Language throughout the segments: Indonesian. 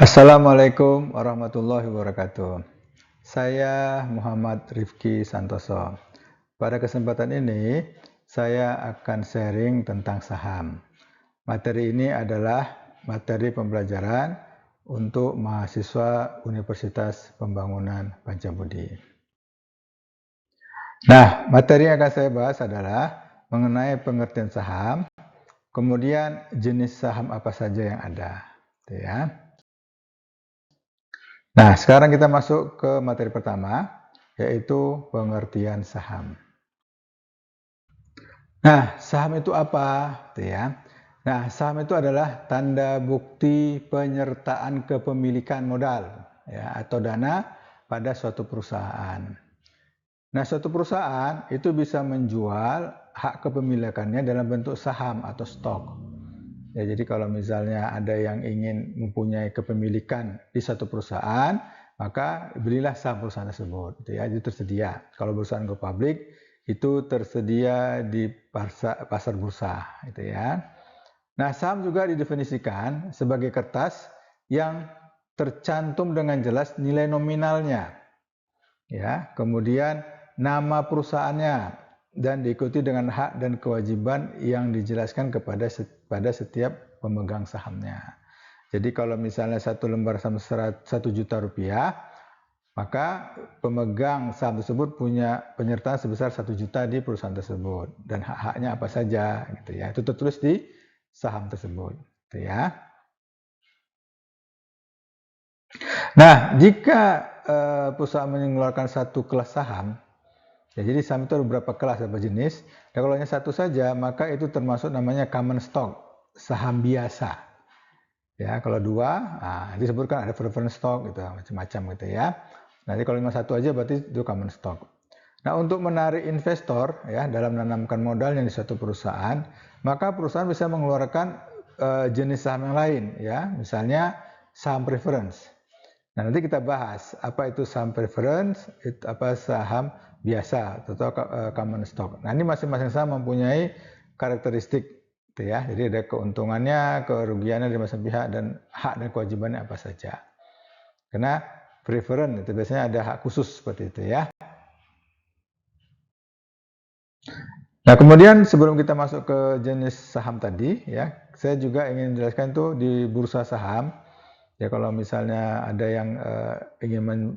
Assalamualaikum warahmatullahi wabarakatuh. Saya Muhammad Rifki Santoso. Pada kesempatan ini, saya akan sharing tentang saham. Materi ini adalah materi pembelajaran untuk mahasiswa Universitas Pembangunan Pancabudi. Nah, materi yang akan saya bahas adalah mengenai pengertian saham, kemudian jenis saham apa saja yang ada. Ya. Nah, sekarang kita masuk ke materi pertama, yaitu pengertian saham. Nah, saham itu apa? Nah, saham itu adalah tanda bukti penyertaan kepemilikan modal atau dana pada suatu perusahaan. Nah, suatu perusahaan itu bisa menjual hak kepemilikannya dalam bentuk saham atau stok. Ya, jadi kalau misalnya ada yang ingin mempunyai kepemilikan di satu perusahaan, maka belilah saham perusahaan tersebut. Itu tersedia. Kalau perusahaan go public itu tersedia di pasar bursa. Nah, saham juga didefinisikan sebagai kertas yang tercantum dengan jelas nilai nominalnya. Kemudian nama perusahaannya, dan diikuti dengan hak dan kewajiban yang dijelaskan pada setiap pemegang sahamnya. Jadi kalau misalnya satu lembar saham 1 juta rupiah, maka pemegang saham tersebut punya penyertaan sebesar 1 juta di perusahaan tersebut, dan hak-haknya apa saja itu tertulis di saham tersebut. Nah, jika perusahaan mengeluarkan satu kelas saham, jadi saham itu ada beberapa kelas, beberapa jenis. Dan kalau hanya satu saja, maka itu termasuk namanya common stock, saham biasa. Kalau dua, disebutkan ada preference stock, macam-macam Nanti kalau cuma satu aja berarti itu common stock. Nah, untuk menarik investor dalam menanamkan modalnya di suatu perusahaan, maka perusahaan bisa mengeluarkan jenis saham yang lain, misalnya saham preference. Nah, nanti kita bahas apa itu saham preference, apa saham biasa atau common stock. Nah, ini masing-masing saham mempunyai karakteristik jadi ada keuntungannya, kerugiannya dari masing-masing pihak, dan hak dan kewajibannya apa saja. Karena preference itu biasanya ada hak khusus seperti itu Nah, kemudian sebelum kita masuk ke jenis saham tadi saya juga ingin menjelaskan itu di bursa saham. Kalau misalnya ada yang ingin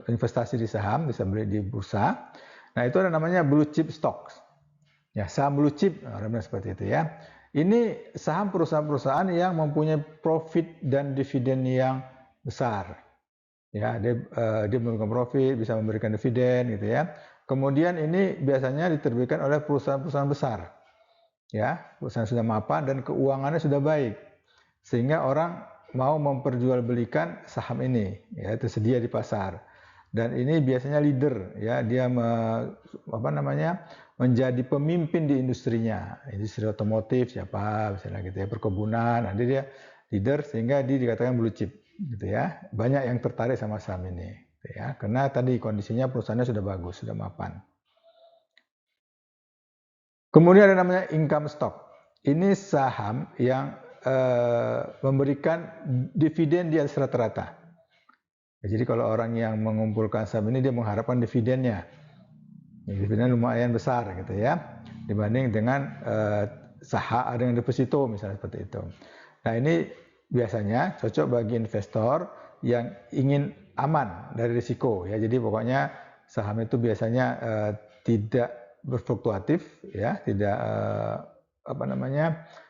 investasi di saham, bisa beli di bursa. Nah, itu ada namanya blue chip stocks. Saham blue chip, seperti itu Ini saham perusahaan-perusahaan yang mempunyai profit dan dividen yang besar. Dia memberikan profit, bisa memberikan dividen Kemudian ini biasanya diterbitkan oleh perusahaan-perusahaan besar. Perusahaan sudah mapan dan keuangannya sudah baik. Sehingga orang mau memperjualbelikan saham ini, tersedia di pasar. Dan ini biasanya leader, dia menjadi pemimpin di industrinya, industri otomotif misalnya perkebunan. Nanti dia leader sehingga dia dikatakan blue chip, Banyak yang tertarik sama saham ini, karena tadi kondisinya perusahaannya sudah bagus, sudah mapan. Kemudian ada namanya income stock. Ini saham yang memberikan dividen di atas rata-rata. Jadi kalau orang yang mengumpulkan saham ini dia mengharapkan dividennya. Dividennya lumayan besar dibanding dengan saham dengan deposito misalnya seperti itu. Nah, ini biasanya cocok bagi investor yang ingin aman dari risiko Jadi pokoknya saham itu biasanya tidak berfluktuatif tidak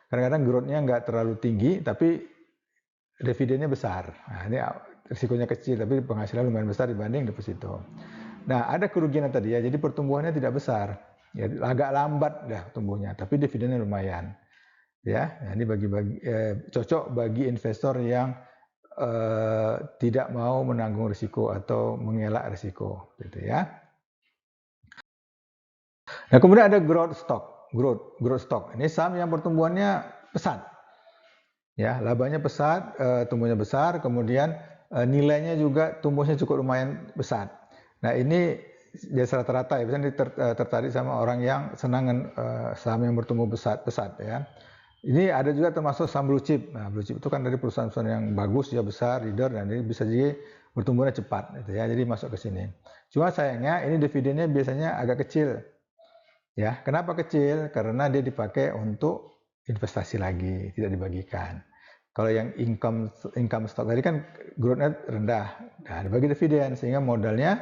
kadang-kadang growth-nya nggak terlalu tinggi tapi dividennya besar. Nah, ini risikonya kecil tapi penghasilan lumayan besar dibanding deposito. Nah, ada kerugian tadi jadi pertumbuhannya tidak besar. Agak lambat tumbuhnya, tapi dividennya lumayan. Nah, ini cocok bagi investor yang tidak mau menanggung risiko atau mengelak risiko Nah, kemudian ada growth stock. Ini saham yang pertumbuhannya pesat. Labanya pesat, tumbuhnya besar, kemudian nilainya juga tumbuhnya cukup lumayan besar. Nah, ini biasa rata-rata biasanya tertarik sama orang yang senang saham yang bertumbuh pesat Ini ada juga termasuk saham blue chip. Nah, blue chip itu kan dari perusahaan-perusahaan yang bagus, ya besar, leader, dan ini bisa jadi bertumbuhnya cepat, gitu ya. Jadi masuk ke sini. Cuma sayangnya ini dividennya biasanya agak kecil, ya. Kenapa kecil? Karena dia dipakai untuk investasi lagi, tidak dibagikan. Kalau yang income stock tadi kan growth-nya rendah, nah dibagi dividen sehingga modalnya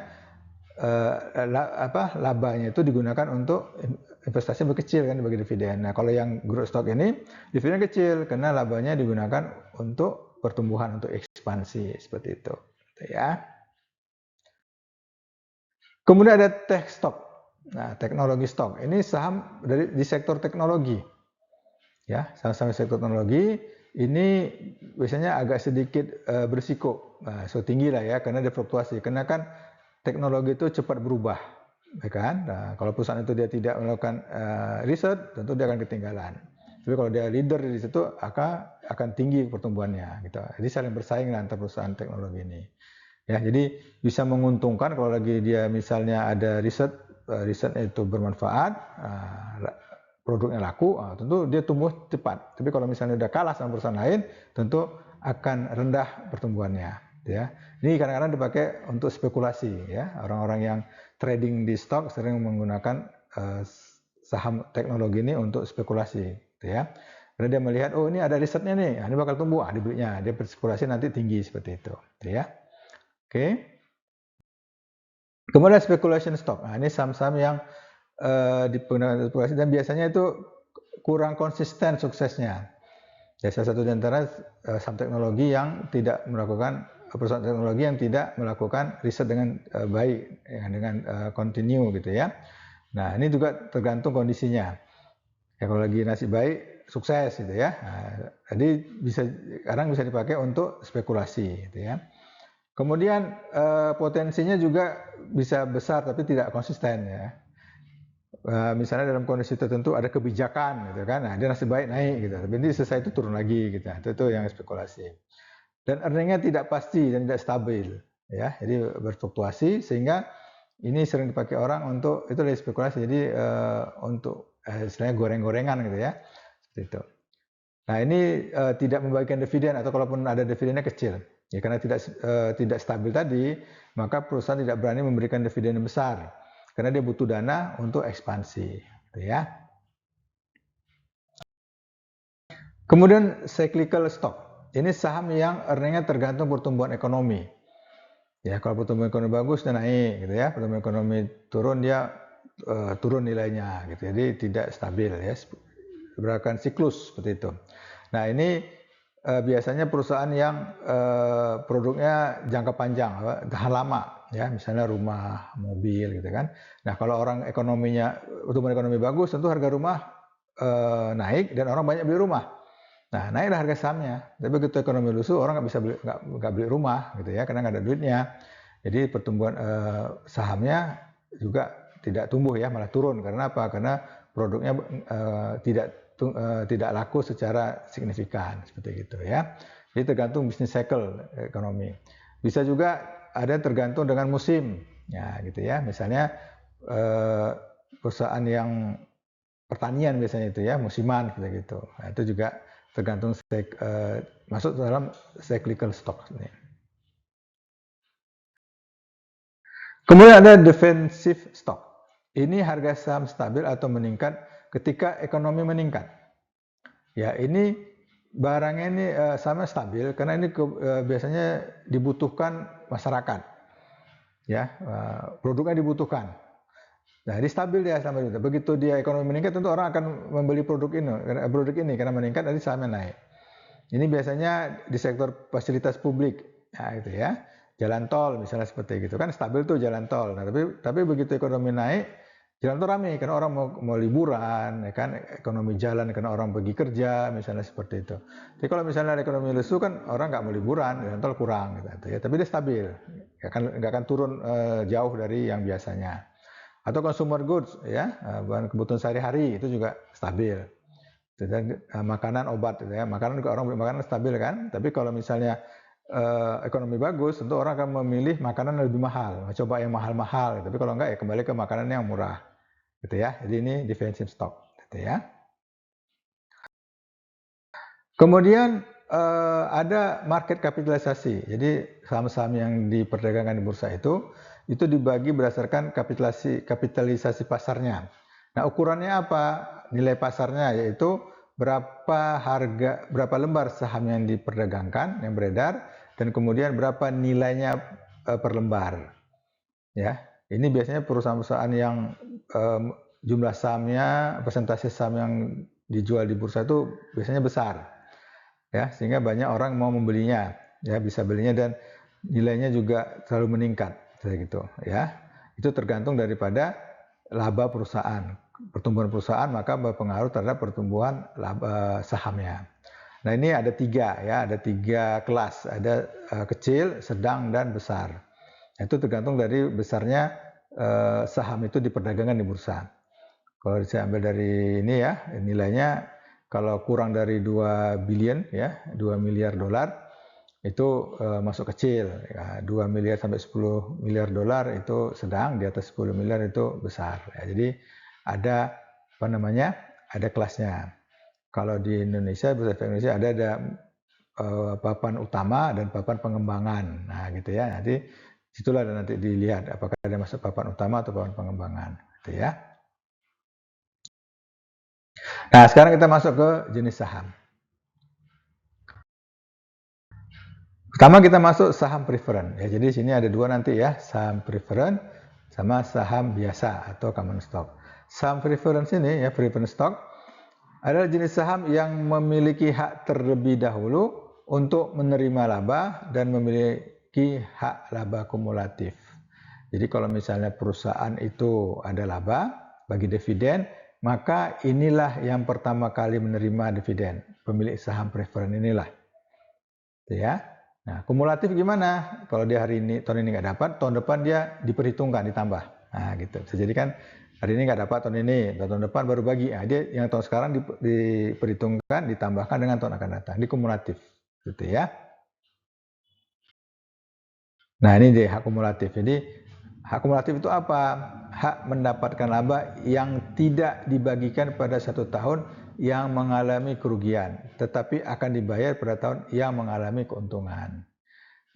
labanya itu digunakan untuk investasi berkecil kan dibagi dividen. Nah kalau yang growth stock ini dividen kecil karena labanya digunakan untuk pertumbuhan, untuk ekspansi seperti itu, ya. Kemudian ada tech stock. Nah, teknologi stock ini saham di sektor teknologi, ya. Saham-saham sektor teknologi ini biasanya agak sedikit berisiko, so tinggi lah ya karena dia fluktuasi. Karena kan teknologi itu cepat berubah, ya kan? Nah, kalau perusahaan itu dia tidak melakukan riset, tentu dia akan ketinggalan. Tapi kalau dia leader di situ akan tinggi pertumbuhannya, gitu. Jadi saling bersaing antar perusahaan teknologi ini. Ya, jadi bisa menguntungkan kalau lagi dia misalnya ada risetnya itu bermanfaat, produknya laku, tentu dia tumbuh cepat. Tapi kalau misalnya udah kalah sama perusahaan lain, tentu akan rendah pertumbuhannya, ya. Ini kadang-kadang dipakai untuk spekulasi, ya. Orang-orang yang trading di stok sering menggunakan saham teknologi ini untuk spekulasi, gitu ya. Karena dia melihat, oh ini ada risetnya nih, ini bakal tumbuh, dibelinya. Dia berspekulasi nanti tinggi seperti itu, gitu ya. Oke. Kemudian speculation stock. Nah, ini saham-saham yang digunakan spekulasi dan biasanya itu kurang konsisten suksesnya. Ya, salah satu di antara saham teknologi yang tidak melakukan perusahaan teknologi yang tidak melakukan riset dengan baik, ya, dengan continue gitu ya. Nah, ini juga tergantung kondisinya. Ya, kalau lagi nasib baik, sukses gitu ya. Nah, jadi kadang bisa dipakai untuk spekulasi gitu ya. Kemudian potensinya juga bisa besar tapi tidak konsisten ya. Misalnya dalam kondisi tertentu ada kebijakan gitu kan, nah dia nasib baik naik gitu, tapi ini selesai itu turun lagi gitu, itu yang spekulasi. Dan earningnya tidak pasti dan tidak stabil, ya, jadi berfluktuasi sehingga ini sering dipakai orang untuk itu dari spekulasi, jadi untuk istilahnya goreng-gorengan gitu ya, seperti itu. Nah ini tidak membagikan dividen atau kalaupun ada dividennya kecil, ya karena tidak stabil tadi, maka perusahaan tidak berani memberikan dividen yang besar karena dia butuh dana untuk ekspansi, gitu ya. Kemudian cyclical stock, ini saham yang earningnya tergantung pertumbuhan ekonomi. Ya kalau pertumbuhan ekonomi bagus dia naik, gitu ya. Pertumbuhan ekonomi turun dia turun nilainya, gitu. Jadi tidak stabil ya, berdasarkan siklus seperti itu. Nah ini biasanya perusahaan yang produknya jangka panjang, tahan lama, ya misalnya rumah, mobil, gitu kan. Nah kalau orang pertumbuhan ekonomi bagus, tentu harga rumah naik dan orang banyak beli rumah. Nah naiklah harga sahamnya. Tapi begitu ekonomi lusuh, orang nggak beli rumah, gitu ya, karena nggak ada duitnya. Jadi pertumbuhan sahamnya juga tidak tumbuh ya, malah turun. Karena apa? Karena produknya tidak laku secara signifikan seperti itu ya. Jadi tergantung bisnis cycle ekonomi. Bisa juga ada tergantung dengan musim, ya gitu ya. Misalnya perusahaan yang pertanian biasanya itu ya musiman seperti itu. Nah, itu juga tergantung masuk dalam cyclical stock ini. Kemudian ada defensive stock. Ini harga saham stabil atau meningkat ketika ekonomi meningkat. Ya, ini barangnya ini sama stabil karena ini biasanya dibutuhkan masyarakat. Ya, produknya dibutuhkan. Nah, ini stabil dia sama itu. Begitu dia ekonomi meningkat, tentu orang akan membeli produk ini karena meningkat, nanti sahamnya naik. Ini biasanya di sektor fasilitas publik, ya itu ya. Jalan tol misalnya seperti gitu kan stabil tuh jalan tol. Nah, tapi begitu ekonomi naik, jalan tol ramai karena orang mau liburan, ya kan ekonomi jalan karena orang pergi kerja misalnya seperti itu. Jadi kalau misalnya ekonomi lesu kan orang nggak mau liburan, jalan tol kurang gitu ya. Tapi dia stabil, nggak akan turun jauh dari yang biasanya. Atau consumer goods ya, bahan kebutuhan sehari-hari itu juga stabil. Dan makanan, obat gitu ya. Makanan juga orang beli makanan stabil kan. Tapi kalau misalnya ekonomi bagus, tentu orang akan memilih makanan yang lebih mahal, coba yang mahal-mahal. Tapi kalau enggak ya kembali ke makanan yang murah, gitu ya. Jadi ini defensive stock, gitu ya. Kemudian ada market kapitalisasi. Jadi saham-saham yang diperdagangkan di bursa itu dibagi berdasarkan kapitalisasi pasarnya. Nah, ukurannya apa? Nilai pasarnya yaitu berapa lembar saham yang diperdagangkan, yang beredar, dan kemudian berapa nilainya per lembar. Ya, ini biasanya perusahaan-perusahaan yang jumlah sahamnya, persentase saham yang dijual di bursa itu biasanya besar, ya, sehingga banyak orang mau membelinya, ya, bisa belinya dan nilainya juga selalu meningkat, kayak gitu, ya. Itu tergantung daripada laba perusahaan, pertumbuhan perusahaan maka berpengaruh terhadap pertumbuhan laba sahamnya. Nah, ini ada tiga, ya, ada tiga kelas, ada kecil, sedang, dan besar. Itu tergantung dari besarnya saham itu diperdagangkan di bursa. Kalau saya ambil dari ini, ya, nilainya kalau kurang dari 2 billion, ya, 2 miliar dolar itu masuk kecil, ya, 2 miliar sampai 10 miliar dolar itu sedang, di atas 10 miliar itu besar, ya. Jadi ada apa namanya? Ada kelasnya. Kalau di Indonesia, Bursa Efek Indonesia ada papan utama dan papan pengembangan. Nah, gitu ya. Nanti situlah nanti dilihat apakah ada masuk papan utama atau papan pengembangan, gitu ya. Nah, sekarang kita masuk ke jenis saham. Pertama kita masuk saham preference. Ya, jadi sini ada dua nanti, ya, saham preference sama saham biasa atau common stock. Saham preference ini, ya, preference stock adalah jenis saham yang memiliki hak terlebih dahulu untuk menerima laba dan memiliki hak laba kumulatif. Jadi kalau misalnya perusahaan itu ada laba bagi dividen, maka inilah yang pertama kali menerima dividen, pemilik saham preference inilah. Ya. Nah, kumulatif gimana? Kalau dia hari ini, tahun ini nggak dapat, tahun depan dia diperhitungkan, ditambah. Nah, gitu. Bisa jadi kan hari ini nggak dapat tahun ini, tahun depan baru bagi. Nah, dia yang tahun sekarang diperhitungkan, ditambahkan dengan tahun akan datang. Ini kumulatif, gitu ya. Nah, ini dia hak kumulatif. Jadi hak kumulatif itu apa? Hak mendapatkan laba yang tidak dibagikan pada satu tahun yang mengalami kerugian, tetapi akan dibayar pada tahun yang mengalami keuntungan.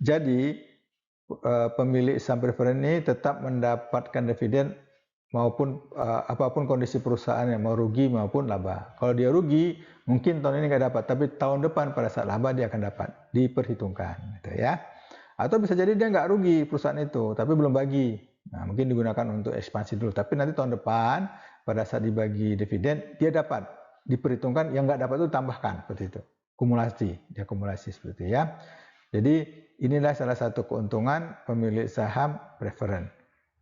Jadi pemilik saham preference ini tetap mendapatkan dividen maupun apapun kondisi perusahaannya, mau rugi maupun laba. Kalau dia rugi, mungkin tahun ini nggak dapat, tapi tahun depan pada saat laba dia akan dapat, diperhitungkan, gitu ya. Atau bisa jadi dia nggak rugi perusahaan itu, tapi belum bagi. Nah, mungkin digunakan untuk ekspansi dulu, tapi nanti tahun depan pada saat dibagi dividen dia dapat, diperhitungkan, yang nggak dapat itu tambahkan, seperti itu. Kumulasi, dia kumulasi seperti itu, ya. Jadi inilah salah satu keuntungan pemilik saham preference.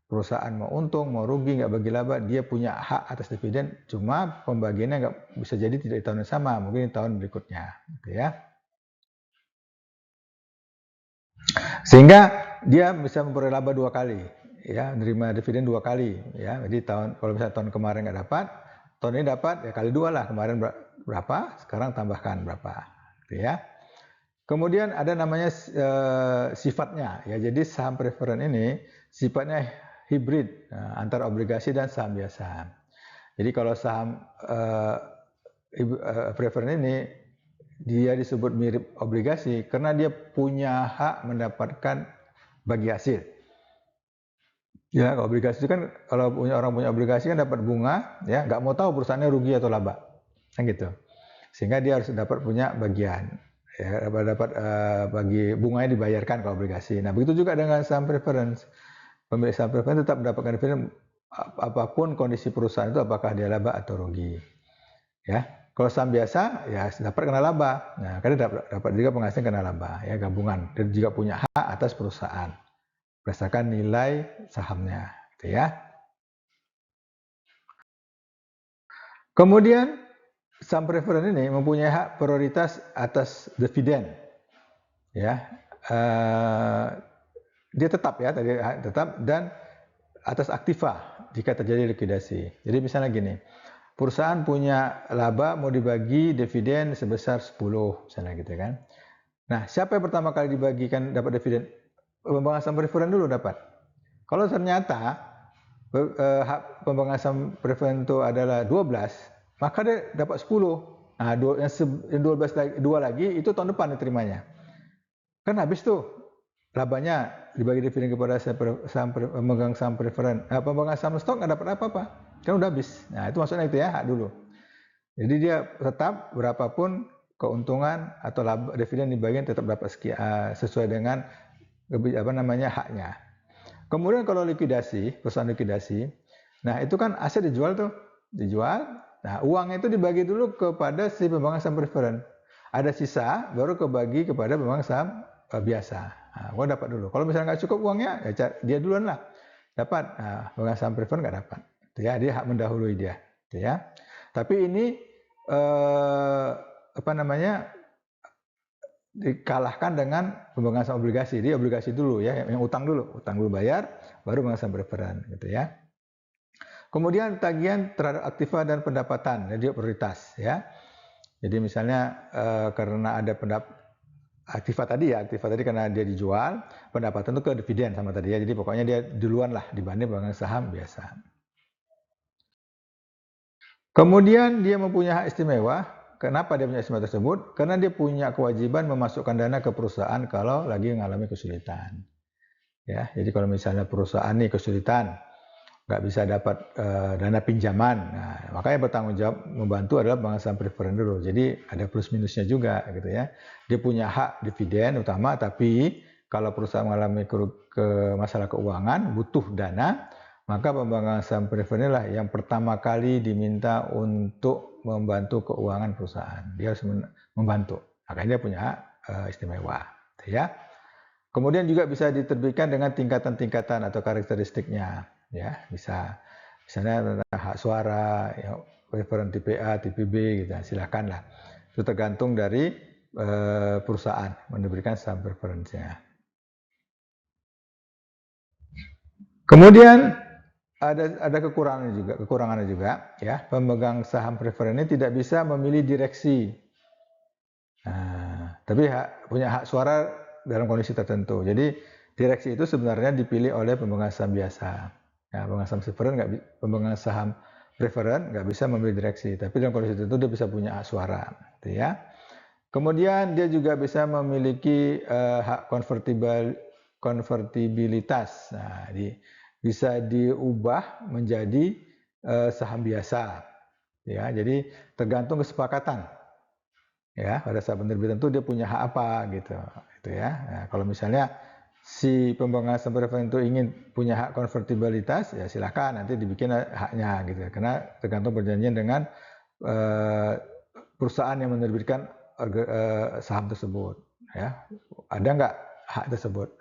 Perusahaan mau untung, mau rugi, nggak bagi laba, dia punya hak atas dividen, cuma pembagiannya nggak bisa jadi tidak di tahun yang sama, mungkin di tahun berikutnya, gitu ya. Sehingga dia bisa memperoleh laba dua kali, ya, menerima dividen dua kali, ya. Jadi kalau misalnya tahun kemarin nggak dapat, tahun ini dapat, ya kali dua lah, kemarin berapa, sekarang tambahkan berapa, gitu ya. Kemudian ada namanya sifatnya, ya. Jadi saham preference ini sifatnya hibrid, antara obligasi dan saham biasa. Jadi kalau saham preference ini dia disebut mirip obligasi karena dia punya hak mendapatkan bagi hasil. Ya, kalau obligasi itu kan kalau orang punya obligasi kan dapat bunga, ya, nggak mau tahu perusahaannya rugi atau laba, kan gitu. Sehingga dia harus dapat punya bagian, ya, dapat bagi bunganya dibayarkan kalau obligasi. Nah, begitu juga dengan saham preference. Pemilik saham preference tetap mendapatkan dividen apapun kondisi perusahaan itu, apakah dia laba atau rugi, ya. Kalau saham biasa, ya dapat kena laba. Nah, karena dapat juga penghasilan kena laba, ya, gabungan. Dan juga punya hak atas perusahaan berdasarkan nilai sahamnya, gitu ya. Kemudian saham preference ini mempunyai hak prioritas atas dividen, ya. Dia tetap, ya, tetap, dan atas aktiva jika terjadi likuidasi. Jadi misalnya gini, perusahaan punya laba mau dibagi dividen sebesar 10, misalnya gitu kan. Nah, siapa yang pertama kali dibagikan dapat dividen? Pemegang saham preference dulu dapat. Kalau ternyata hak pemegang saham preference itu adalah 12, maka dia dapat 10. Nah, yang 12 lagi, 2 lagi itu tahun depan diterimanya. Kan habis tuh labanya dibagi dividen kepada pemegang saham preferen. Pemegang saham stok nggak dapat apa-apa. Kan udah habis. Nah, itu maksudnya itu ya, hak dulu. Jadi dia tetap berapapun keuntungan atau laba, dividen dibagian tetap dapat sesuai dengan haknya. Kemudian kalau likuidasi, perusahaan likuidasi, nah itu kan aset dijual. Nah, uangnya itu dibagi dulu kepada si pemegang saham preferen. Ada sisa baru kebagi kepada pemegang saham biasa. Nah, gua dapat dulu. Kalau misalnya nggak cukup uangnya, ya dia duluan lah dapat. Nah, pemegang saham preferen nggak dapat. Ya, dia hak mendahului dia. Ya. Tapi ini dikalahkan dengan pemegang saham obligasi. Dia obligasi dulu ya, yang utang dulu bayar, baru pemegang saham preferen gitu ya. Kemudian tagihan terhadap aktiva dan pendapatan, jadi prioritas ya. Jadi misalnya karena ada aktiva tadi karena dia dijual, pendapatan itu ke dividen sama tadi ya. Jadi pokoknya dia duluan lah dibanding pemegang saham biasa. Kemudian dia mempunyai hak istimewa. Kenapa dia punya istimewa tersebut? Karena dia punya kewajiban memasukkan dana ke perusahaan kalau lagi mengalami kesulitan. Ya, jadi kalau misalnya perusahaan ini kesulitan, nggak bisa dapat dana pinjaman, nah, makanya bertanggung jawab membantu adalah pemegang saham preferen dulu. Jadi ada plus minusnya juga gitu ya. Dia punya hak dividen utama, tapi kalau perusahaan mengalami masalah keuangan, butuh dana, maka pemegang saham preferen lah yang pertama kali diminta untuk membantu keuangan perusahaan. Dia harus membantu. Makanya dia punya hak istimewa, gitu ya. Kemudian juga bisa diterbitkan dengan tingkatan-tingkatan atau karakteristiknya, ya bisa misalnya hak suara, ya, preferen tipe A, tipe B, gitu, silakan lah. Itu tergantung dari perusahaan memberikan saham preferensinya. Kemudian ada kekurangannya juga, ya. Pemegang saham preferen ini tidak bisa memilih direksi. Nah, tapi punya hak suara dalam kondisi tertentu. Jadi direksi itu sebenarnya dipilih oleh pemegang saham biasa. Ya, pemegang saham preferen nggak bisa memilih direksi, tapi dalam kondisi tertentu dia bisa punya hak suara, gitu ya. Kemudian dia juga bisa memiliki hak konvertibilitas. Nah, bisa diubah menjadi saham biasa. Ya, jadi tergantung kesepakatan. Ya, pada saat penerbitan itu dia punya hak apa gitu ya. Nah, kalau misalnya si pemegang saham preferen itu ingin punya hak konvertibilitas, ya silakan nanti dibikin haknya gitu. Karena tergantung perjanjian dengan perusahaan yang menerbitkan saham tersebut. Ya, ada nggak hak tersebut,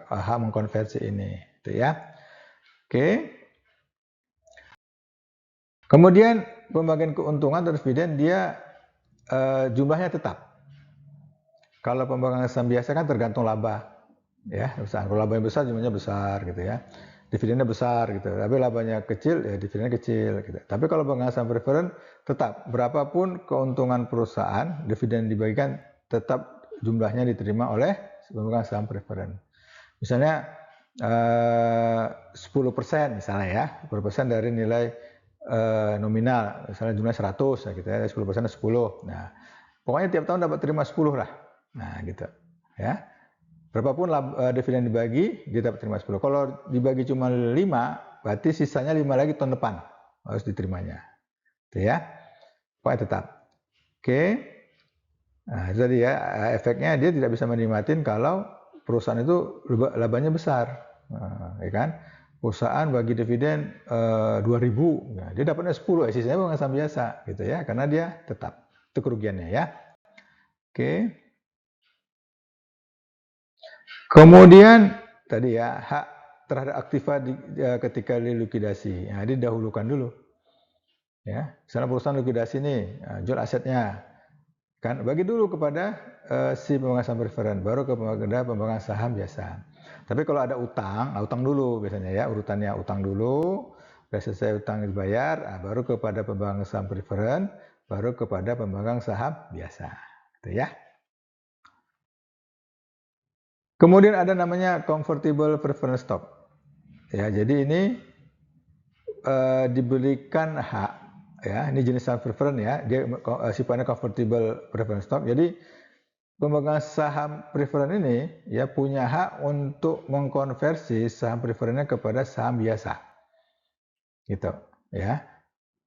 hak mengkonversi ini, gitu ya. Oke. Kemudian pembagian keuntungan atau dividen dia jumlahnya tetap. Kalau pemegang saham biasa kan tergantung laba, ya. Kalau labanya besar, jumlahnya besar, gitu ya. Dividennya besar, gitu. Tapi labanya kecil, ya dividennya kecil, gitu. Tapi kalau pemegang saham preferen tetap berapapun keuntungan perusahaan, dividen dibagikan tetap jumlahnya diterima oleh pemegang saham preferen. Misalnya 10% misalnya ya, 10% dari nilai nominal, misalnya jumlah 100, ya gitu ya, 10% 10. Nah, pokoknya tiap tahun dapat terima 10 lah. Nah, gitu. Ya. Berapapun dividen dibagi, dia dapat terima 10. Kalau dibagi cuma 5, berarti sisanya 5 lagi tahun depan harus diterimanya. Gitu ya. Pokoknya tetap. Oke. Nah, itu tadi ya, efeknya dia tidak bisa menikmatin kalau perusahaan itu labanya besar. Nah, ya kan? Perusahaan bagi dividen 2.000, nah, dia dapatnya 10, sisanya bukan saham biasa gitu ya, karena dia tetap. Itu kerugiannya ya. Oke. Kemudian tadi ya, hak terhadap aktiva ketika dilikuidasi. Nah, didahulukan dulu. Ya, misalnya perusahaan likuidasi nih, jual asetnya. Kan bagi dulu kepada si pemegang saham preferen, baru kepada pemegang saham biasa. Tapi kalau ada utang dulu biasanya ya, urutannya utang dulu, sudah selesai utang dibayar, baru kepada pemegang saham preferen, baru kepada pemegang saham biasa. Gitu ya. Kemudian ada namanya convertible preference stock. Ya, jadi ini diberikan hak ya, ini jenis saham preferred ya, dia sifatnya convertible preference stock. Jadi pemegang saham preferred ini ya punya hak untuk mengkonversi saham preferrednya kepada saham biasa, gitu ya.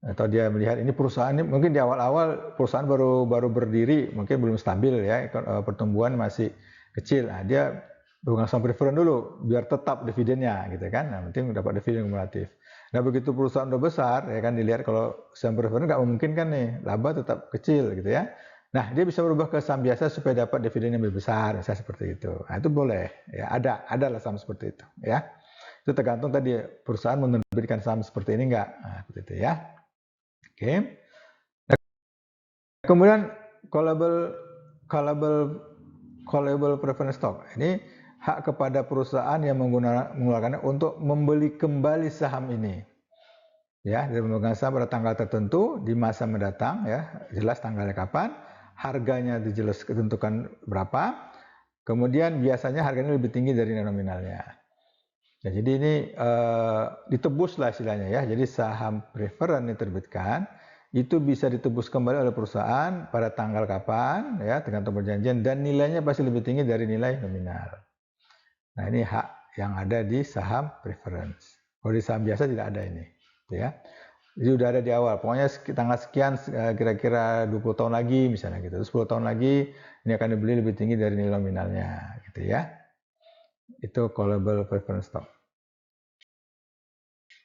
Atau dia melihat ini perusahaan ini mungkin di awal-awal perusahaan baru berdiri, mungkin belum stabil ya, pertumbuhan masih kecil. Nah, dia pemegang saham preferred dulu biar tetap dividennya gitu kan. Nah, penting dapat dividen kumulatif. Nah, begitu perusahaan udah besar ya kan, dilihat kalau saham preferred nggak memungkinkan nih, laba tetap kecil gitu ya. Nah, dia bisa berubah ke saham biasa supaya dapat dividen yang lebih besar, misalnya seperti itu. Nah, itu boleh ya, ada lah saham seperti itu ya. Itu tergantung tadi perusahaan menerbitkan saham seperti ini enggak. Nah, seperti itu ya. Oke. Nah, kemudian callable preference stock. Ini hak kepada perusahaan yang mengeluarkannya untuk membeli kembali saham ini. Ya, dari pemegang saham pada tanggal tertentu di masa mendatang ya, jelas tanggalnya kapan, harganya dijelas ditentukan berapa. Kemudian biasanya harganya lebih tinggi dari nominalnya. Ya, jadi ini ditebus lah istilahnya ya. Jadi saham preferred yang diterbitkan itu bisa ditebus kembali oleh perusahaan pada tanggal kapan ya, tergantung perjanjian, dan nilainya pasti lebih tinggi dari nilai nominal. Nah, ini hak yang ada di saham preference. Kalau di saham biasa tidak ada ini, ya. Jadi udah ada di awal. Pokoknya tanggal sekian kira-kira 20 tahun lagi misalnya gitu. 10 tahun lagi ini akan dibeli lebih tinggi dari nilai nominalnya gitu ya. Itu callable preference stock.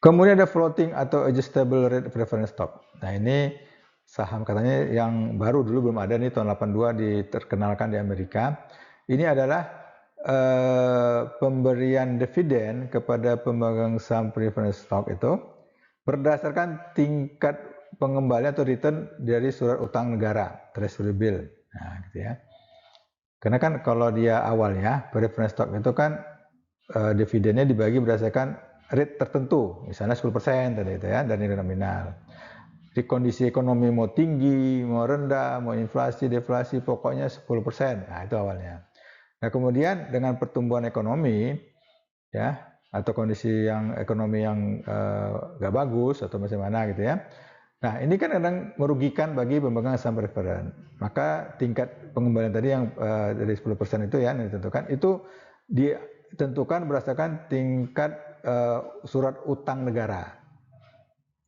Kemudian ada floating atau adjustable rate preference stock. Nah, ini saham katanya yang baru, dulu belum ada nih, tahun 82 diterkenalkan di Amerika. Ini adalah pemberian dividen kepada pemegang saham preference stock itu berdasarkan tingkat pengembalian atau return dari surat utang negara, treasury bill. Nah, gitu ya. Karena kan kalau dia awalnya preference stock itu kan dividennya dibagi berdasarkan rate tertentu, misalnya 10% tadi itu ya, dari nilai nominal. Di kondisi ekonomi mau tinggi, mau rendah, mau inflasi, deflasi, pokoknya 10%. Nah, itu awalnya. Nah, kemudian dengan pertumbuhan ekonomi ya, atau kondisi yang ekonomi yang nggak bagus atau bagaimana gitu ya. Nah, ini kan kadang merugikan bagi pemegang saham preferred. Maka tingkat pengembalian tadi yang dari 10% itu ya yang ditentukan, itu ditentukan berdasarkan tingkat surat utang negara.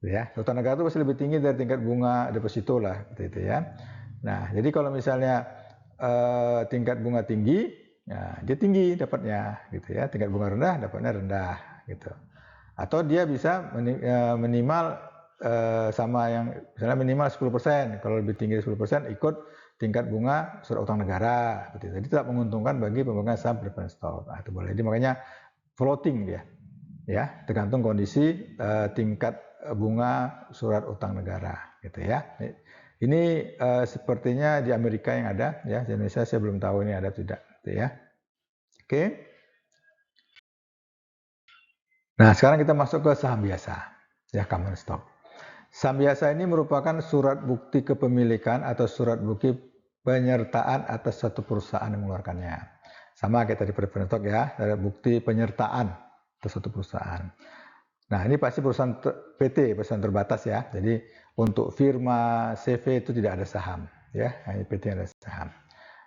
Ya, utang negara itu pasti lebih tinggi dari tingkat bunga deposito lah, gitu ya. Nah, jadi kalau misalnya tingkat bunga tinggi, ya dia tinggi dapatnya, gitu ya. Tingkat bunga rendah, dapatnya rendah, gitu. Atau dia bisa minimal sama yang misalnya minimal 10%. Kalau lebih tinggi dari 10% ikut tingkat bunga surat utang negara, gitu. Jadi tidak menguntungkan bagi pemegang saham preference stock. Nah, itu boleh. Jadi makanya floating dia, ya, tergantung kondisi tingkat bunga surat utang negara, gitu ya. Ini sepertinya di Amerika yang ada, ya. Di Indonesia saya belum tahu ini ada tidak, gitu ya. Oke. Nah, sekarang kita masuk ke saham biasa, ya, common stock. Saham biasa ini merupakan surat bukti kepemilikan atau surat bukti penyertaan atas satu perusahaan yang mengeluarkannya. Sama kayak tadi preference stock ya, ada bukti penyertaan atas satu perusahaan. Nah, ini pasti perusahaan PT, perusahaan terbatas ya. Jadi untuk firma, CV itu tidak ada saham, ya, hanya PT yang ada saham.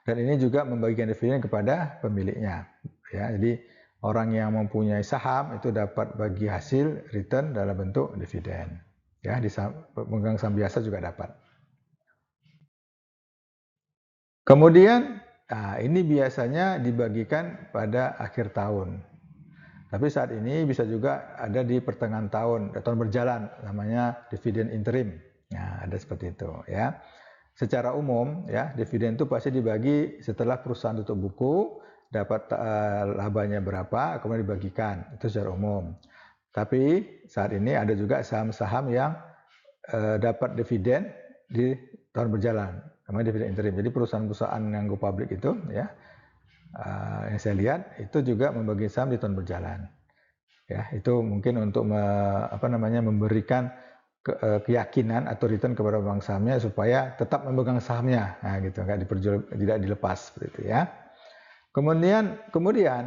Dan ini juga membagikan dividen kepada pemiliknya, ya. Jadi orang yang mempunyai saham itu dapat bagi hasil return dalam bentuk dividen. Ya, di pemegang saham biasa juga dapat. Kemudian, nah, ini biasanya dibagikan pada akhir tahun. Tapi saat ini bisa juga ada di pertengahan tahun berjalan, namanya dividen interim. Nah, ada seperti itu ya. Secara umum ya, dividen itu pasti dibagi setelah perusahaan tutup buku, dapat labanya berapa, kemudian dibagikan. Itu secara umum. Tapi saat ini ada juga saham-saham yang dapat dividen di tahun berjalan, namanya dividen interim. Jadi perusahaan-perusahaan yang go public itu ya, yang saya lihat itu juga membagi saham di tahun berjalan. Ya, itu mungkin untuk memberikan keyakinan atau return kepada pemegang sahamnya supaya tetap memegang sahamnya, nah, gitu, tidak dilepas seperti itu ya. Kemudian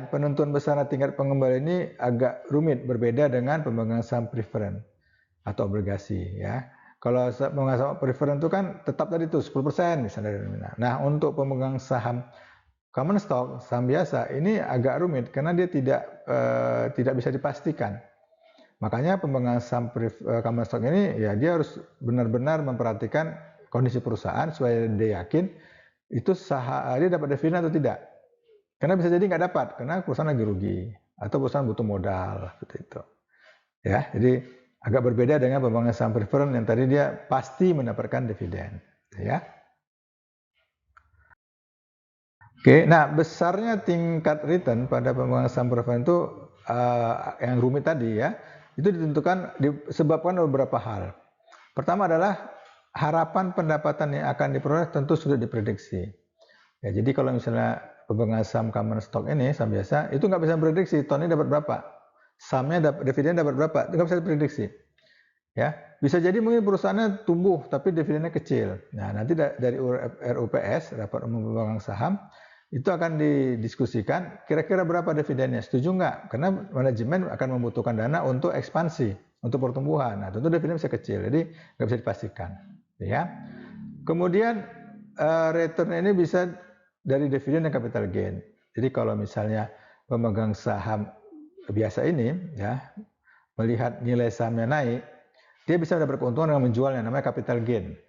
penentuan besaran tingkat pengembalian ini agak rumit, berbeda dengan pemegang saham preferred atau obligasi ya. Kalau pemegang saham preferen itu kan tetap tadi tuh 10% misalnya dari nominal. Nah, untuk pemegang saham common stock, saham biasa, ini agak rumit karena dia tidak bisa dipastikan. Makanya pemegang saham common stock ini ya dia harus benar-benar memperhatikan kondisi perusahaan supaya dia yakin itu dia dapat dividen atau tidak. Karena bisa jadi nggak dapat karena perusahaan lagi rugi atau perusahaan butuh modal seperti itu. Ya, jadi agak berbeda dengan pemegang saham preferen yang tadi dia pasti mendapatkan dividen, ya. Oke, nah besarnya tingkat return pada pemegang saham preferen itu yang rumit tadi ya, itu ditentukan disebabkan beberapa hal. Pertama adalah harapan pendapatan yang akan diperoleh tentu sudah diprediksi. Ya, jadi kalau misalnya pemegang saham common stock ini saham biasa itu nggak bisa prediksi tahun ini dapat berapa, sahamnya dividen dapat berapa, itu nggak bisa diprediksi. Ya, bisa jadi mungkin perusahaannya tumbuh tapi dividennya kecil. Nah, nanti dari RUPS, rapat umum pemegang saham, itu akan didiskusikan kira-kira berapa dividennya. Setuju nggak? Karena manajemen akan membutuhkan dana untuk ekspansi, untuk pertumbuhan. Nah, tentu dividen bisa kecil, jadi nggak bisa dipastikan. Ya. Kemudian return ini bisa dari dividen dan capital gain. Jadi kalau misalnya pemegang saham biasa ini ya melihat nilai sahamnya naik, dia bisa dapat keuntungan dengan menjualnya, namanya capital gain.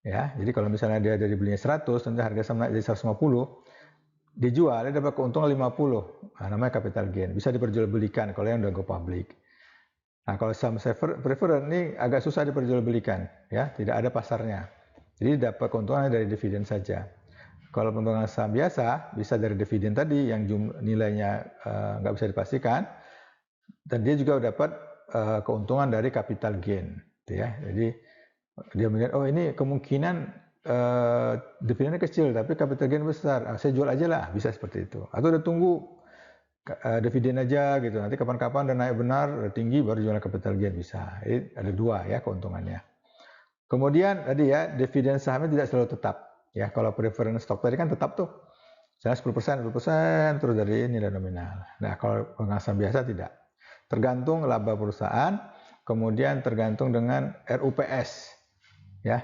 Ya, jadi kalau misalnya dia dari belinya 100, nanti harga saham naik jadi 150, dijual, dia dapat keuntungan 50. Nah, namanya capital gain. Bisa diperjualbelikan kalau yang udah go public. Nah, kalau saham preferen ini agak susah diperjualbelikan, ya, tidak ada pasarnya. Jadi dapat keuntungan dari dividen saja. Kalau pemegang saham biasa bisa dari dividen tadi yang nilainya nggak bisa dipastikan, dan dia juga dapat keuntungan dari capital gain, gitu ya. Jadi dia melihat oh ini kemungkinan dividennya kecil tapi capital gain besar, saya jual aja lah, bisa seperti itu. Atau udah tunggu dividen aja gitu, nanti kapan-kapan udah naik benar, udah tinggi baru jual capital gain bisa. Jadi ada dua ya keuntungannya. Kemudian tadi ya dividen sahamnya tidak selalu tetap. Ya kalau preference stock tadi kan tetap tuh, misalnya 10% terus dari nilai nominal. Nah kalau pemegang saham biasa tidak. Tergantung laba perusahaan, kemudian tergantung dengan RUPS. Ya,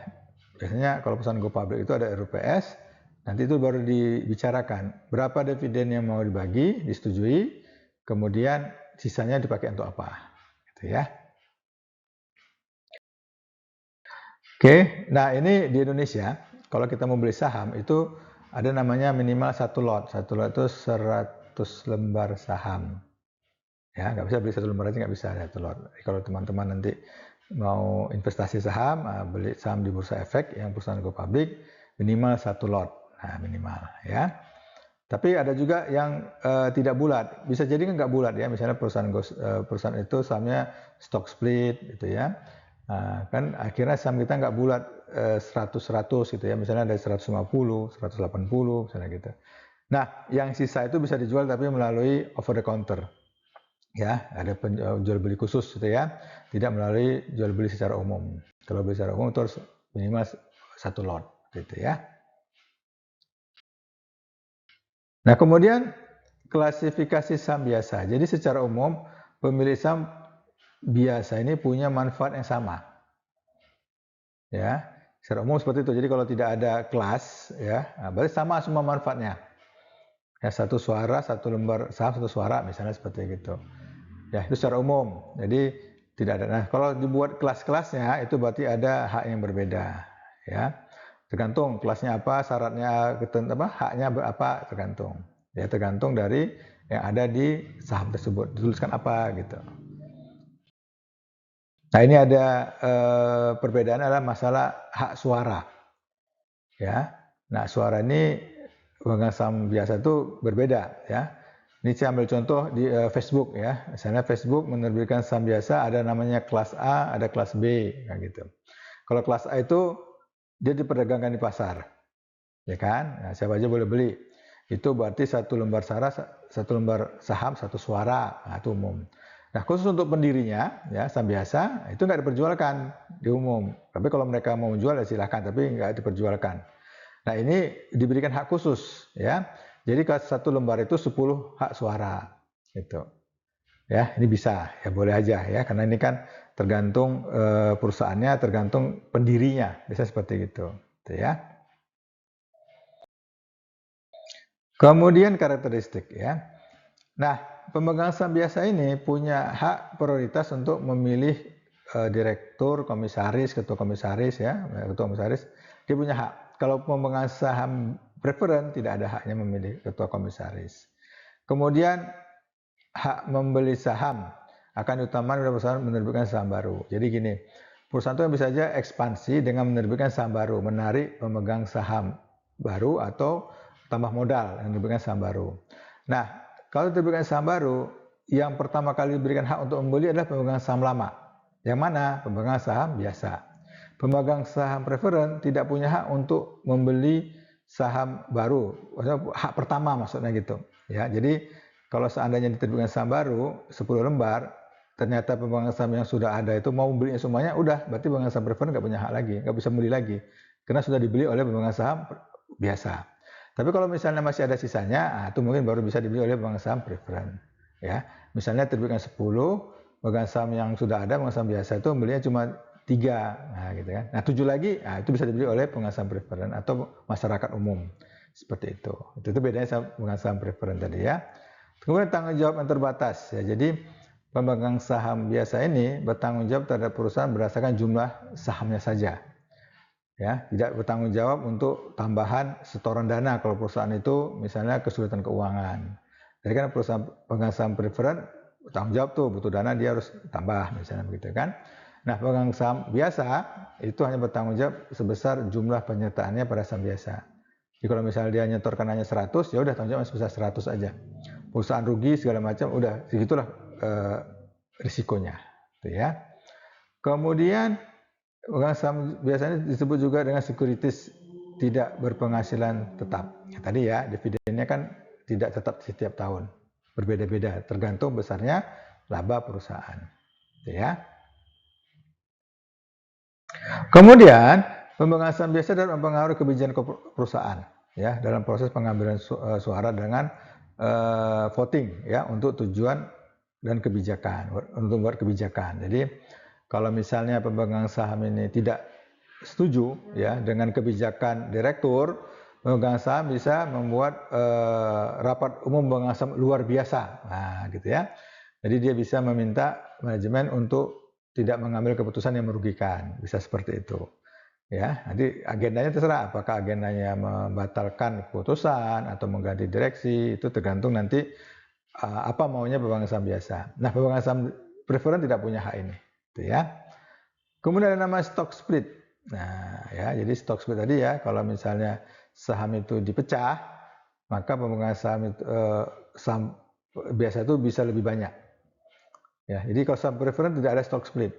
biasanya kalau perusahaan go public itu ada RUPS, nanti itu baru dibicarakan berapa dividen yang mau dibagi, disetujui, kemudian sisanya dipakai untuk apa, gitu ya. Oke, nah ini di Indonesia, kalau kita mau beli saham itu ada namanya minimal satu lot itu 100 lembar saham. Ya, nggak bisa beli satu lembar aja, nggak bisa satu lot. Kalau teman-teman nanti mau investasi saham, beli saham di bursa efek yang perusahaan go public, minimal satu lot. Nah, minimal ya. Tapi ada juga yang tidak bulat. Bisa jadi kan nggak bulat ya. Misalnya perusahaan itu sahamnya stock split gitu ya. Nah, kan akhirnya saham kita nggak bulat 100-100 gitu ya. Misalnya ada 150, 180 misalnya gitu. Nah, yang sisa itu bisa dijual tapi melalui over the counter. Ya, ada jual beli khusus gitu ya, tidak melalui jual beli secara umum. Kalau beli secara umum itu harus minimal satu lot gitu ya. Nah, kemudian klasifikasi saham biasa. Jadi secara umum pemilik saham biasa ini punya manfaat yang sama. Ya, secara umum seperti itu. Jadi kalau tidak ada kelas ya, berarti sama semua manfaatnya. Ya, satu suara, satu lembar saham, satu suara misalnya seperti itu. Ya, itu secara umum. Jadi tidak ada. Nah, kalau dibuat kelas-kelasnya itu berarti ada hak yang berbeda, ya. Tergantung kelasnya apa, syaratnya haknya apa tergantung. Ya, tergantung dari yang ada di saham tersebut. Dituliskan apa gitu. Nah, ini ada perbedaan adalah masalah hak suara. Ya. Nah, suara ini pemegang saham biasa itu berbeda, ya. Ini saya ambil contoh di Facebook ya. Misalnya Facebook menerbitkan saham biasa ada namanya kelas A, ada kelas B kayak gitu. Kalau kelas A itu dia diperdagangkan di pasar. Ya kan? Nah, siapa aja boleh beli. Itu berarti satu lembar saham, satu suara. Nah, itu umum. Nah, khusus untuk pendirinya ya saham biasa itu nggak diperjualkan di umum. Tapi kalau mereka mau menjual ya silahkan, tapi nggak diperjualkan. Nah, ini diberikan hak khusus ya. Jadi satu lembar itu 10 hak suara gitu. Ya, ini bisa, ya boleh aja ya, karena ini kan tergantung perusahaannya, tergantung pendirinya, bisa seperti itu, gitu ya. Kemudian karakteristik ya. Nah, pemegang saham biasa ini punya hak prioritas untuk memilih direktur, komisaris, ketua komisaris ya, ketua komisaris, dia punya hak. Kalau pemegang saham preferen tidak ada haknya memilih ketua komisaris. Kemudian hak membeli saham akan diutamakan oleh perusahaan menerbitkan saham baru. Jadi gini, perusahaan itu bisa saja ekspansi dengan menerbitkan saham baru, menarik pemegang saham baru atau tambah modal yang menerbitkan saham baru. Nah, kalau diterbitkan saham baru, yang pertama kali diberikan hak untuk membeli adalah pemegang saham lama. Yang mana? Pemegang saham biasa. Pemegang saham preferen tidak punya hak untuk membeli saham baru. Hak pertama maksudnya gitu. Ya, jadi kalau seandainya diterbitkan saham baru 10 lembar, ternyata pemegang saham yang sudah ada itu mau belinya semuanya, udah berarti pemegang saham preferen nggak punya hak lagi, nggak bisa beli lagi, karena sudah dibeli oleh pemegang saham biasa. Tapi kalau misalnya masih ada sisanya, itu mungkin baru bisa dibeli oleh pemegang saham preferen. Ya, misalnya terbitkan 10, pemegang saham yang sudah ada, pemegang saham biasa itu belinya cuma 3, nah gitu kan. Nah 7 lagi, itu bisa dibeli oleh pemegang saham preferen atau masyarakat umum. Seperti itu. Itu bedanya sama pemegang saham preferen tadi ya. Kemudian tanggung jawab yang terbatas ya. Jadi pemegang saham biasa ini bertanggung jawab terhadap perusahaan berdasarkan jumlah sahamnya saja. Ya, tidak bertanggung jawab untuk tambahan setoran dana kalau perusahaan itu misalnya kesulitan keuangan. Jadi kan perusahaan pemegang saham preferen bertanggung jawab tuh butuh dana dia harus tambah misalnya begitu kan. Nah, pemegang saham biasa itu hanya bertanggung jawab sebesar jumlah penyertaannya pada saham biasa. Jadi kalau misalnya dia nyetorkan hanya 100, ya udah tanggung jawab sebesar 100 aja. Perusahaan rugi segala macam udah segitulah risikonya, gitu ya. Kemudian pemegang saham biasanya disebut juga dengan sekuritis tidak berpenghasilan tetap. Ya, tadi ya, dividennya kan tidak tetap setiap tahun. Berbeda-beda, tergantung besarnya laba perusahaan. Gitu ya. Kemudian, pemegang saham biasa dapat mempengaruhi kebijakan perusahaan ya dalam proses pengambilan suara dengan voting ya untuk tujuan dan kebijakan, untuk membuat kebijakan. Jadi kalau misalnya pemegang saham ini tidak setuju ya dengan kebijakan direktur, pemegang saham bisa membuat rapat umum pemegang saham luar biasa. Nah, gitu ya. Jadi dia bisa meminta manajemen untuk tidak mengambil keputusan yang merugikan, bisa seperti itu. Ya, nanti agendanya terserah apakah agendanya membatalkan keputusan atau mengganti direksi, itu tergantung nanti apa maunya pemegang saham biasa. Nah, pemegang saham preferen tidak punya hak ini, gitu ya. Kemudian ada nama stock split. Nah, ya, jadi stock split tadi ya, kalau misalnya saham itu dipecah, maka pemegang saham itu, saham biasa itu bisa lebih banyak. Ya, jadi kalau saham preferen tidak ada stock split.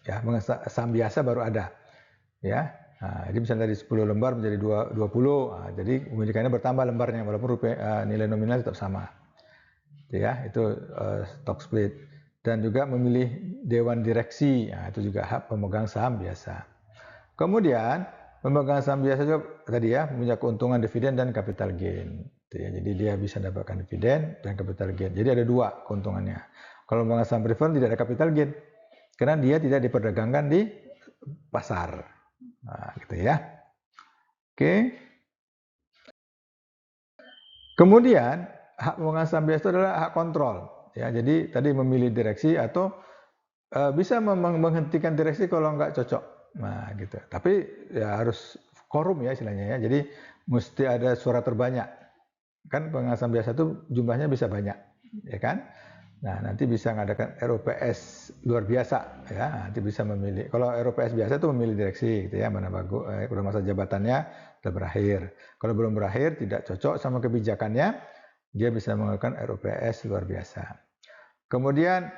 Ya, saham biasa baru ada. Ya, nah, jadi misalnya dari 10 lembar menjadi 20, nah, jadi kepemilikannya bertambah lembarnya walaupun nilai nominal tetap sama. Ya, itu stock split. Dan juga memilih dewan direksi, nah, itu juga hak pemegang saham biasa. Kemudian pemegang saham biasa juga tadi ya punya keuntungan dividen dan capital gain. Ya, jadi dia bisa dapatkan dividen dan capital gain. Jadi ada dua keuntungannya. Kalau pemegang saham preferen tidak ada capital gain karena dia tidak diperdagangkan di pasar. Nah, gitu ya. Oke. Kemudian hak pemegang saham biasa itu adalah hak kontrol. Ya, jadi tadi memilih direksi atau bisa menghentikan direksi kalau nggak cocok. Nah, gitu. Tapi ya harus quorum ya istilahnya ya. Jadi mesti ada suara terbanyak. Kan pemegang saham biasa itu jumlahnya bisa banyak, ya kan? Nah, nanti bisa mengadakan ROPS luar biasa ya. Nanti bisa memilih. Kalau ROPS biasa itu memilih direksi gitu ya, mana bagus udah masa jabatannya sudah berakhir. Kalau belum berakhir tidak cocok sama kebijakannya, dia bisa melakukan ROPS luar biasa. Kemudian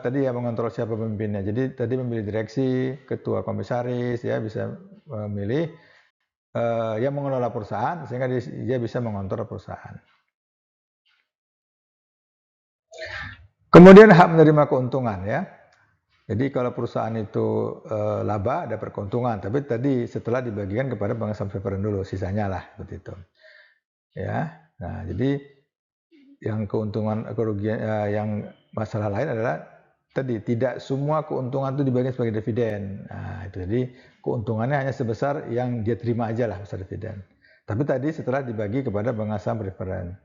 tadi ya mengontrol siapa pemimpinnya. Jadi tadi memilih direksi, ketua komisaris ya bisa memilih yang mengelola perusahaan sehingga dia bisa mengontrol perusahaan. Kemudian hak menerima keuntungan ya. Jadi kalau perusahaan itu laba dapat keuntungan, tapi tadi setelah dibagikan kepada pemegang saham preferen dulu, sisanya lah seperti itu. Ya. Nah, jadi yang keuntungan kerugian yang masalah lain adalah tadi tidak semua keuntungan itu dibagi sebagai dividen. Nah, itu jadi keuntungannya hanya sebesar yang dia terima aja lah besar dividen. Tapi tadi setelah dibagi kepada pemegang saham preferen.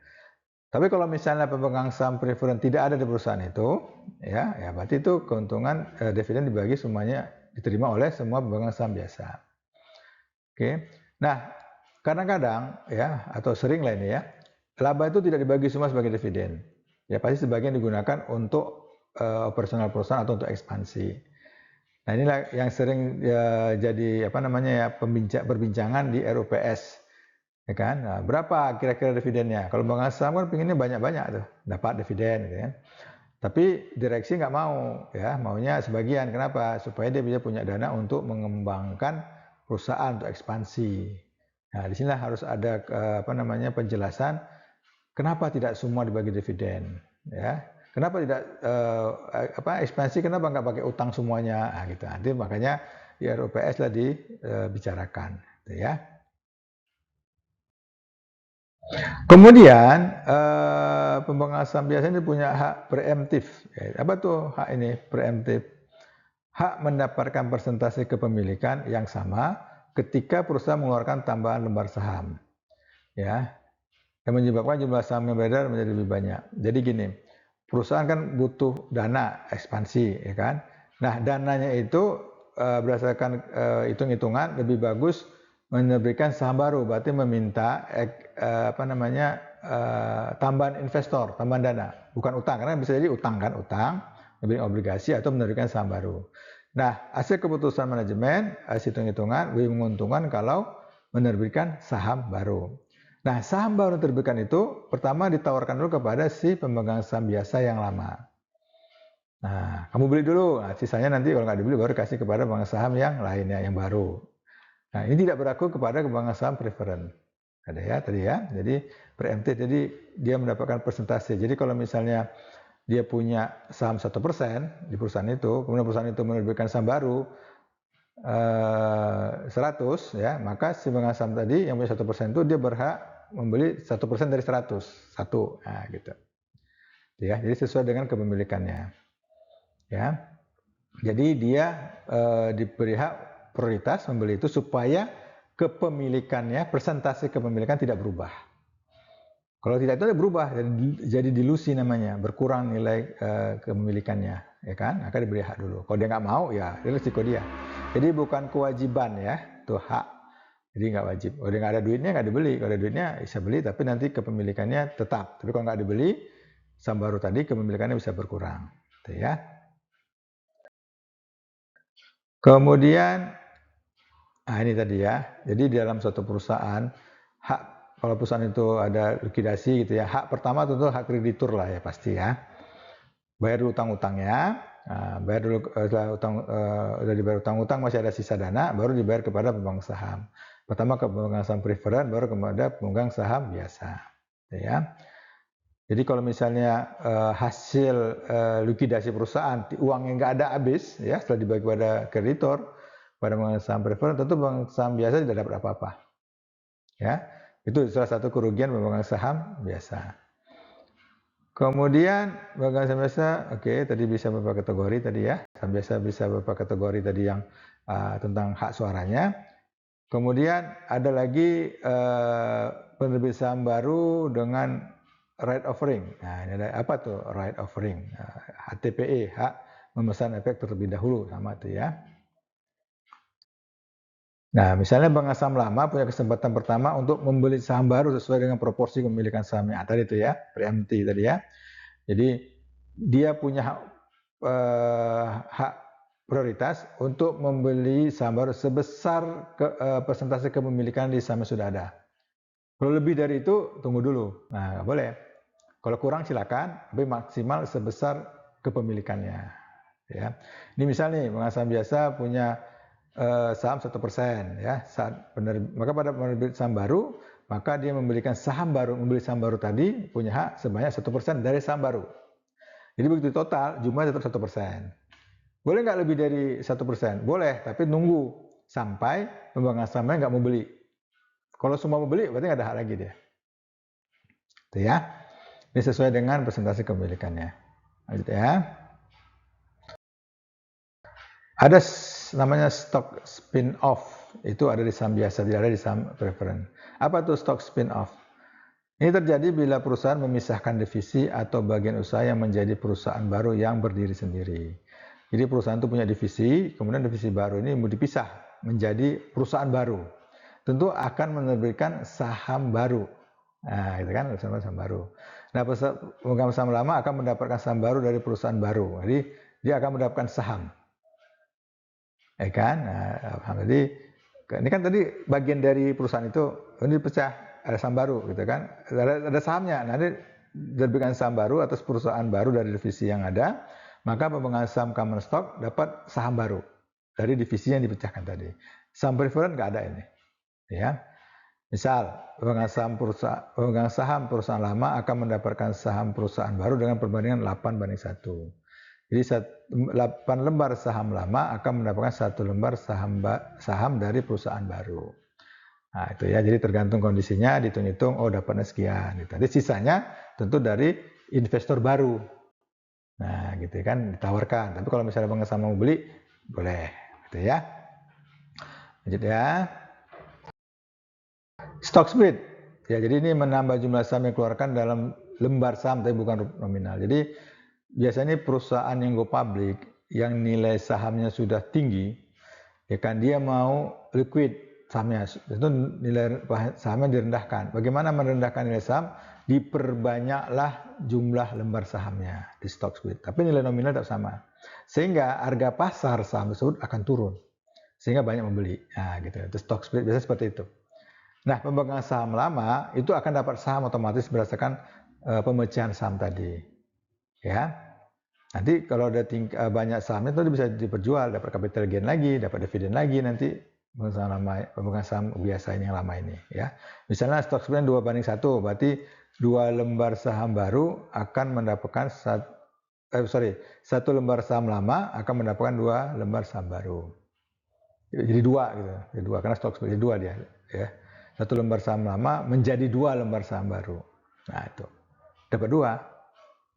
Tapi kalau misalnya pemegang saham preferen tidak ada di perusahaan itu, ya berarti itu keuntungan dividen dibagi semuanya diterima oleh semua pemegang saham biasa. Oke. Nah, kadang-kadang ya atau sering lah ini ya, laba itu tidak dibagi semua sebagai dividen. Ya pasti sebagian digunakan untuk operasional perusahaan atau untuk ekspansi. Nah, inilah yang sering jadi perbincangan di RUPS. Ya kan? Nah, berapa kira-kira dividennya? Kalau pemegang saham kan pinginnya banyak-banyak tuh, dapat dividen gitu kan. Tapi direksi nggak mau, ya maunya sebagian. Kenapa? Supaya dia bisa punya dana untuk mengembangkan perusahaan untuk ekspansi. Nah, di sinilah harus ada penjelasan kenapa tidak semua dibagi dividen, ya. Kenapa tidak ekspansi? Kenapa nggak pakai utang semuanya? Nah, gitu. Nanti makanya di RUPS lah dibicarakan, gitu ya. Kemudian pemegang saham biasanya punya hak preemptif. Apa tuh hak ini preemptif? Hak mendapatkan persentase kepemilikan yang sama ketika perusahaan mengeluarkan tambahan lembar saham. Ya, yang menyebabkan jumlah saham yang beredar menjadi lebih banyak. Jadi gini, perusahaan kan butuh dana ekspansi, ya kan? Nah, dananya itu berdasarkan hitung-hitungan lebih bagus menerbitkan saham baru, berarti meminta tambahan investor, tambahan dana, bukan utang, karena bisa jadi utang kan, membeli obligasi atau menerbitkan saham baru. Nah, hasil keputusan manajemen, hasil hitung-hitungan lebih menguntungkan kalau menerbitkan saham baru. Nah, saham baru diterbitkan itu pertama ditawarkan dulu kepada si pemegang saham biasa yang lama. Nah, kamu beli dulu, nah, sisanya nanti kalau nggak dibeli baru kasih kepada pemegang saham yang lainnya, yang baru. Nah, ini tidak berlaku kepada pemegang saham preferen. Ada ya tadi ya. Jadi preemptive, jadi dia mendapatkan persentase. Jadi kalau misalnya dia punya saham 1% di perusahaan itu, kemudian perusahaan itu menerbitkan saham baru 100 ya, maka si pemegang saham tadi yang punya 1% itu dia berhak membeli 1% dari 100, satu, nah gitu. Ya, jadi sesuai dengan kepemilikannya. Ya. Jadi dia diberi hak prioritas membeli itu supaya kepemilikannya, persentase kepemilikan tidak berubah. Kalau tidak itu berubah, jadi dilusi namanya, berkurang nilai kepemilikannya, ya kan? Maka diberi hak dulu. Kalau dia nggak mau, ya itu risiko dia. Jadi bukan kewajiban ya, itu hak. Jadi nggak wajib. Kalau dia nggak ada duitnya nggak dibeli. Kalau ada duitnya bisa beli, tapi nanti kepemilikannya tetap. Tapi kalau nggak dibeli, saham baru tadi kepemilikannya bisa berkurang, gitu ya. Kemudian, nah ini tadi ya. Jadi di dalam suatu perusahaan, hak kalau perusahaan itu ada likuidasi gitu ya, hak pertama tentu hak kreditur lah ya pasti ya. Bayar dulu utang-utangnya, bayar dulu setelah udah dibayar utang-utang masih ada sisa dana, baru dibayar kepada pemegang saham. Pertama ke pemegang saham preferen, baru kepada pemegang saham biasa. Ya. Jadi kalau misalnya hasil likuidasi perusahaan, uangnya nggak ada habis, ya setelah dibagi kepada kreditor, pada pemegang saham preferen, tentu pemegang saham biasa tidak dapat apa-apa. Ya, itu salah satu kerugian pemegang saham biasa. Kemudian pemegang saham biasa, oke, tadi bisa beberapa kategori tadi ya, saham biasa bisa beberapa kategori tadi yang tentang hak suaranya. Kemudian ada lagi penerbit saham baru dengan right offering. Nah, ini ada apa tuh right offering? HTPE, hak memesan efek terlebih dahulu, sama tuh ya. Nah, misalnya pemegang saham lama punya kesempatan pertama untuk membeli saham baru sesuai dengan proporsi kepemilikan sahamnya. Tadi itu ya, preemptive tadi ya. Jadi dia punya hak prioritas untuk membeli saham baru sebesar persentase kepemilikan di saham yang sudah ada. Kalau lebih dari itu, tunggu dulu. Nah, nggak boleh. Kalau kurang silakan, tapi maksimal sebesar kepemilikannya. Ya. Ini misalnya nih, pemegang saham biasa punya saham 1%, ya. Maka pada penerbit saham baru, maka dia membeli saham baru tadi punya hak sebanyak 1% dari saham baru. Jadi begitu total jumlahnya tetap 1%. Boleh nggak lebih dari 1%? Boleh, tapi nunggu sampai pemegang sahamnya nggak mau beli. Kalau semua mau beli, berarti nggak ada hak lagi dia. Itu ya. Ini sesuai dengan presentasi kepemilikannya. Lanjut ya. Ada namanya stock spin off, itu ada di saham biasa, tidak ada di saham preference. Apa tuh stock spin off? Ini terjadi bila perusahaan memisahkan divisi atau bagian usaha yang menjadi perusahaan baru yang berdiri sendiri. Jadi perusahaan itu punya divisi, kemudian divisi baru ini mau dipisah menjadi perusahaan baru. Tentu akan menerbitkan saham baru. Nah, itu kan saham baru. Nah, pemegang saham lama akan mendapatkan saham baru dari perusahaan baru. Jadi dia akan mendapatkan saham. Ya kan? Nah, jadi ini kan tadi bagian dari perusahaan itu ini dipecah. Ada saham baru gitu kan, ada sahamnya. Nanti terbitkan saham baru atas perusahaan baru dari divisi yang ada, maka pemegang saham common stock dapat saham baru dari divisi yang dipecahkan tadi. Saham preferred nggak ada ini, ya. Misal pemegang saham perusahaan lama akan mendapatkan saham perusahaan baru dengan perbandingan 8:1. Jadi 8 lembar saham lama akan mendapatkan 1 lembar saham dari perusahaan baru. Nah, itu ya, jadi tergantung kondisinya, dihitung-hitung, oh dapatnya sekian. Gitu. Jadi sisanya tentu dari investor baru. Nah, gitu kan, ditawarkan. Tapi kalau misalnya pengusaha mau beli, boleh. Gitu ya. Lanjut ya. Stock split. Ya, jadi ini menambah jumlah saham yang dikeluarkan dalam lembar saham, tapi bukan nominal. Jadi biasanya perusahaan yang go public, yang nilai sahamnya sudah tinggi, ya kan, dia mau liquid sahamnya, itu nilai sahamnya direndahkan. Bagaimana merendahkan nilai saham? Diperbanyaklah jumlah lembar sahamnya di stock split, tapi nilai nominal tetap sama, sehingga harga pasar saham tersebut akan turun, sehingga banyak membeli. Nah, gitu. Itu stock split biasanya seperti itu. Nah, pemegang saham lama itu akan dapat saham otomatis berdasarkan pemecahan saham tadi, ya. Nanti kalau ada banyak sahamnya itu bisa diperjual, dapat capital gain lagi, dapat dividen lagi nanti pemegang saham biasa ini yang lama ini, ya. Misalnya stok split 2:1, berarti 2 lembar saham baru akan mendapatkan 1 lembar saham lama akan mendapatkan 2 lembar saham baru. Jadi 2 gitu, jadi 2 karena stok split jadi 2 dia, ya. 1 lembar saham lama menjadi 2 lembar saham baru. Nah, itu. Dapat 2.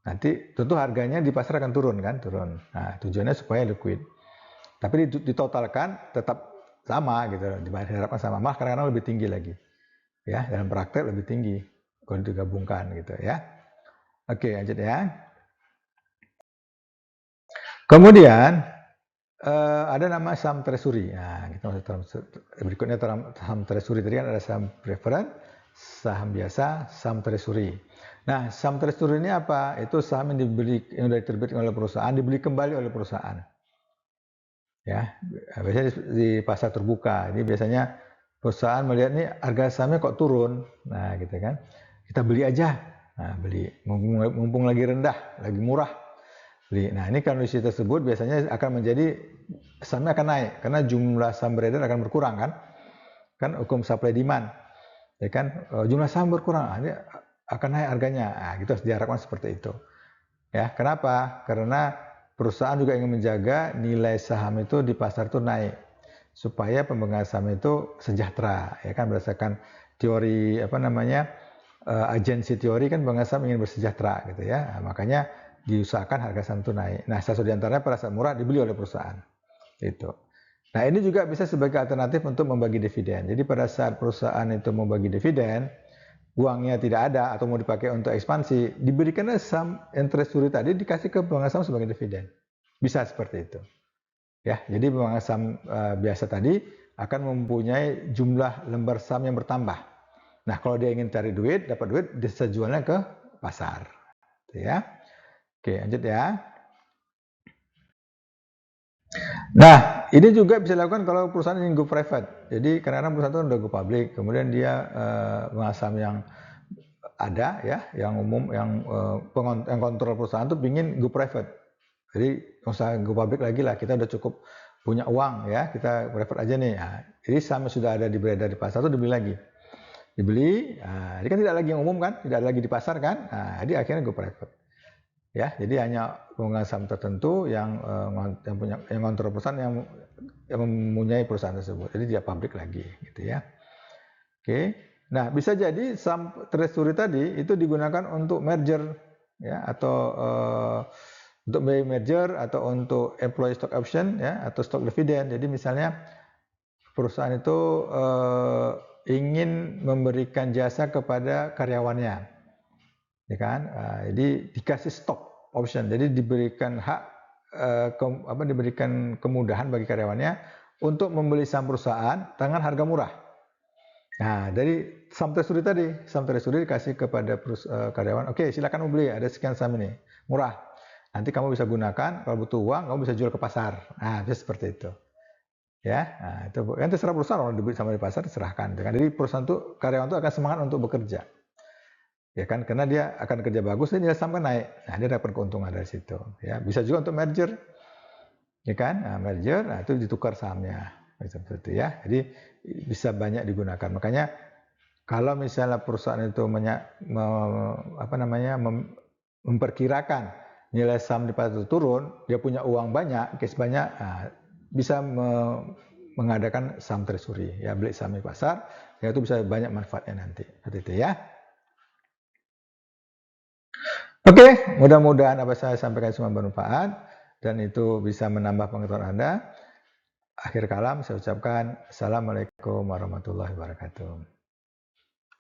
Nanti tentu harganya di pasar akan turun kan, turun. Nah, tujuannya supaya liquid. Tapi ditotalkan tetap sama gitu, diharapkan sama, malah kadang-kadang lebih tinggi lagi, ya, dalam praktek lebih tinggi kalau digabungkan gitu ya. Oke, lanjut ya. Kemudian ada nama saham treasury. Nah, berikutnya saham treasury tadi kan ada saham preferred, saham biasa, saham treasury. Nah, saham treasury ini apa? Itu saham yang sudah diterbitkan oleh perusahaan, dibeli kembali oleh perusahaan. Ya, biasanya di pasar terbuka. Ini biasanya perusahaan melihat nih harga sahamnya kok turun. Nah, gitu kan. Kita beli aja. Nah, beli. Mumpung lagi rendah, lagi murah. Beli. Nah, ini kondisi tersebut biasanya akan menjadi sahamnya akan naik karena jumlah saham beredar akan berkurang kan. Kan hukum supply demand. Ya kan, jumlah saham berkurang, ini akan naik harganya. Nah, gitu harus diharapkan seperti itu. Ya, kenapa? Karena perusahaan juga ingin menjaga nilai saham itu di pasar itu naik supaya pemegang saham itu sejahtera, ya kan, berdasarkan teori agensi teori kan pemegang saham ingin bersejahtera gitu ya. Nah, makanya diusahakan harga saham itu naik. Nah, salah satu di antaranya pada saat murah dibeli oleh perusahaan. Itu. Nah, ini juga bisa sebagai alternatif untuk membagi dividen. Jadi pada saat perusahaan itu membagi dividen, uangnya tidak ada atau mau dipakai untuk ekspansi, diberikannya saham yang treasury tadi dikasih ke pemegang saham sebagai dividen. Bisa seperti itu. Ya, jadi pemegang saham biasa tadi akan mempunyai jumlah lembar saham yang bertambah. Nah, kalau dia ingin cari duit, dapat duit, bisa jualnya ke pasar. Ya. Oke, lanjut ya. Nah, ini juga bisa dilakukan kalau perusahaan ingin go private. Jadi kadang-kadang perusahaan itu udah go public, kemudian dia pemegang saham yang ada ya, yang umum, yang kontrol perusahaan itu ingin go private. Jadi nggak usah go public lagi lah, kita udah cukup punya uang ya, kita private aja nih. Nah, jadi saham sudah ada beredar di pasar itu dibeli lagi. Dibeli, nah, ini kan tidak lagi yang umum kan, tidak lagi di pasar kan. Nah, jadi akhirnya go private. Ya, jadi hanya pemegang saham tertentu yang kontrol perusahaan yang mempunyai perusahaan tersebut. Jadi dia publik lagi gitu ya. Oke. Nah, bisa jadi saham treasury tadi itu digunakan untuk merger ya atau untuk merger atau untuk employee stock option ya atau stock dividend. Jadi misalnya perusahaan itu ingin memberikan jasa kepada karyawannya, ya kan? Jadi dikasih stock option, jadi diberikan hak diberikan kemudahan bagi karyawannya untuk membeli saham perusahaan dengan harga murah. Nah, dari saham treasury dikasih kepada karyawan, oke, silakan membeli, ada sekian saham ini, murah. Nanti kamu bisa gunakan, kalau butuh uang, kamu bisa jual ke pasar. Nah, bisa seperti itu. Ya, nah, itu kan terserah perusahaan, orang dibeli sama di pasar, diserahkan. Jadi perusahaan itu, karyawan itu akan semangat untuk bekerja. Ya kan, karena dia akan kerja bagus, dan nilai saham kan naik. Nah, dia dapat keuntungan dari situ. Ya, bisa juga untuk merger. Ya kan, nah, merger, nah itu ditukar sahamnya. Seperti itu ya. Jadi bisa banyak digunakan. Makanya kalau misalnya perusahaan itu memperkirakan nilai saham di pasar itu turun, dia punya uang banyak, cash banyak, nah, bisa mengadakan saham treasury, ya beli saham di pasar, ya itu bisa banyak manfaatnya nanti. Seperti itu ya. Oke, mudah-mudahan apa saya sampaikan semua bermanfaat dan itu bisa menambah pengetahuan Anda. Akhir kalam saya ucapkan Assalamualaikum warahmatullahi wabarakatuh.